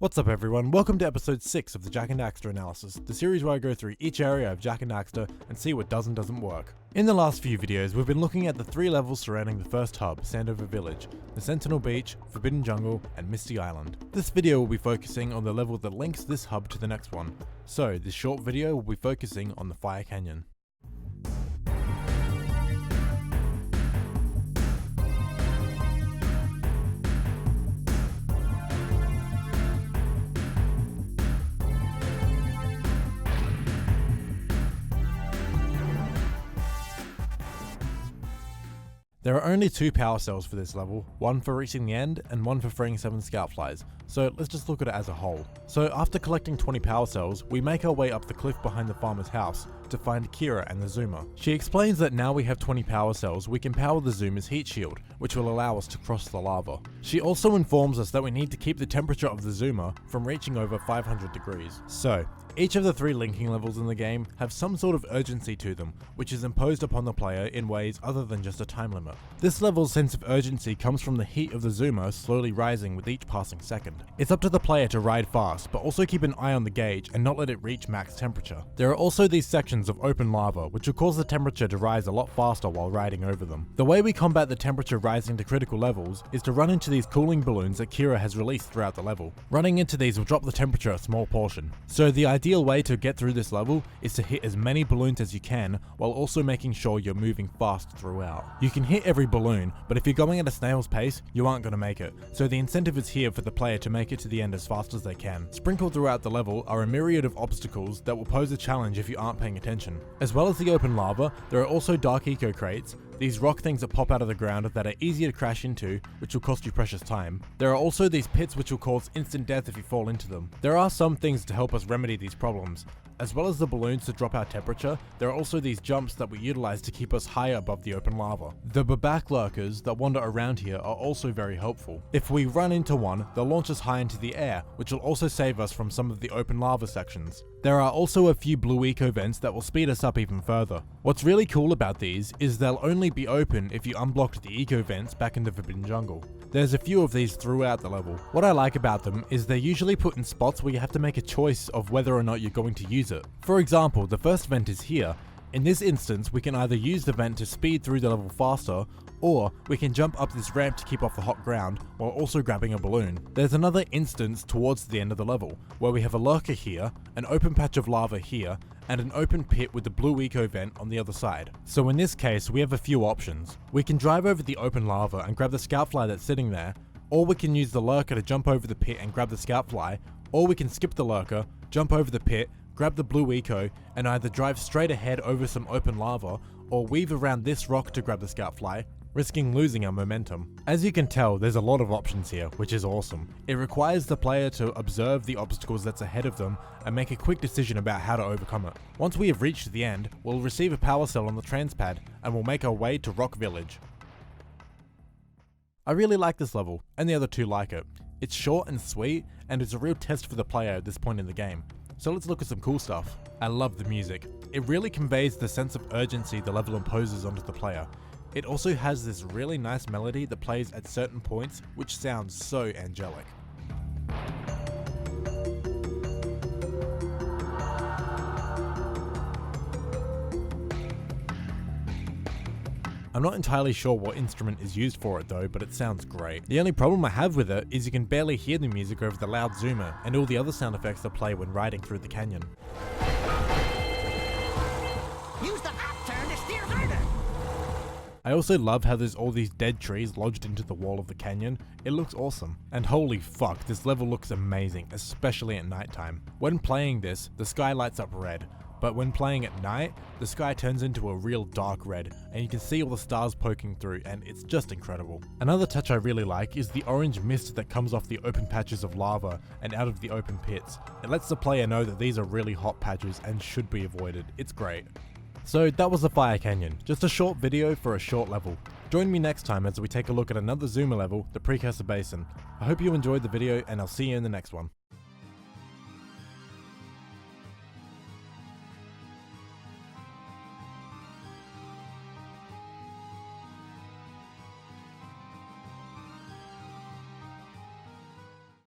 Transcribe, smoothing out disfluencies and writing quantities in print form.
What's up everyone, welcome to episode 6 of the Jak and Daxter Analysis, the series where I go through each area of Jak and Daxter and see what does and doesn't work. In the last few videos, we've been looking at the 3 levels surrounding the first hub, Sandover Village, the Sentinel Beach, Forbidden Jungle, and Misty Island. This video will be focusing on the level that links this hub to the next one, so this short video will be focusing on the Fire Canyon. There are only 2 power cells for this level, one for reaching the end and one for freeing 7 scout flies, so let's just look at it as a whole. So after collecting 20 power cells, we make our way up the cliff behind the farmer's house to find Kira and the zoomer. She explains that now we have 20 power cells, we can power the zoomer's heat shield, which will allow us to cross the lava. She also informs us that we need to keep the temperature of the zoomer from reaching over 500 degrees. So, each of the 3 linking levels in the game have some sort of urgency to them, which is imposed upon the player in ways other than just a time limit. This level's sense of urgency comes from the heat of the zoomer slowly rising with each passing second. It's up to the player to ride fast, but also keep an eye on the gauge and not let it reach max temperature. There are also these sections of open lava, which will cause the temperature to rise a lot faster while riding over them. The way we combat the temperature rising to critical levels is to run into these cooling balloons that Kira has released throughout the level. Running into these will drop the temperature a small portion. So the ideal way to get through this level is to hit as many balloons as you can while also making sure you're moving fast throughout. You can hit every balloon, but if you're going at a snail's pace, you aren't going to make it. So the incentive is here for the player to make it to the end as fast as they can. Sprinkled throughout the level are a myriad of obstacles that will pose a challenge if you aren't paying attention. As well as the open lava, there are also dark eco crates, these rock things that pop out of the ground that are easier to crash into, which will cost you precious time. There are also these pits which will cause instant death if you fall into them. There are some things to help us remedy these problems. As well as the balloons to drop our temperature, there are also these jumps that we utilize to keep us higher above the open lava. The Babak lurkers that wander around here are also very helpful. If we run into one, they'll launch us high into the air, which will also save us from some of the open lava sections. There are also a few blue eco vents that will speed us up even further. What's really cool about these is they'll only be open if you unblocked the eco vents back in the Forbidden Jungle. There's a few of these throughout the level. What I like about them is they're usually put in spots where you have to make a choice of whether or not you're going to use it. For example, the first vent is here. In this instance, we can either use the vent to speed through the level faster, or we can jump up this ramp to keep off the hot ground while also grabbing a balloon. There's another instance towards the end of the level, where we have a lurker here, an open patch of lava here, and an open pit with the blue eco vent on the other side. So in this case, we have a few options. We can drive over the open lava and grab the scout fly that's sitting there, or we can use the lurker to jump over the pit and grab the scout fly, or we can skip the lurker, jump over the pit, grab the blue eco, and either drive straight ahead over some open lava, or weave around this rock to grab the scout fly, risking losing our momentum. As you can tell, there's a lot of options here, which is awesome. It requires the player to observe the obstacles that's ahead of them and make a quick decision about how to overcome it. Once we have reached the end, we'll receive a power cell on the transpad and we'll make our way to Rock Village. I really like this level, and the other 2 like it. It's short and sweet, and it's a real test for the player at this point in the game. So let's look at some cool stuff. I love the music. It really conveys the sense of urgency the level imposes onto the player. It also has this really nice melody that plays at certain points, which sounds so angelic. I'm not entirely sure what instrument is used for it though, but it sounds great. The only problem I have with it is you can barely hear the music over the loud zoomer and all the other sound effects that play when riding through the canyon. Use the up turn to steer harder. I also love how there's all these dead trees lodged into the wall of the canyon. It looks awesome. And holy fuck, this level looks amazing, especially at nighttime. When playing this, the sky lights up red. But when playing at night, the sky turns into a real dark red, and you can see all the stars poking through, and it's just incredible. Another touch I really like is the orange mist that comes off the open patches of lava and out of the open pits. It lets the player know that these are really hot patches and should be avoided. It's great. So that was the Fire Canyon, just a short video for a short level. Join me next time as we take a look at another zoomer level, the Precursor Basin. I hope you enjoyed the video, and I'll see you in the next one.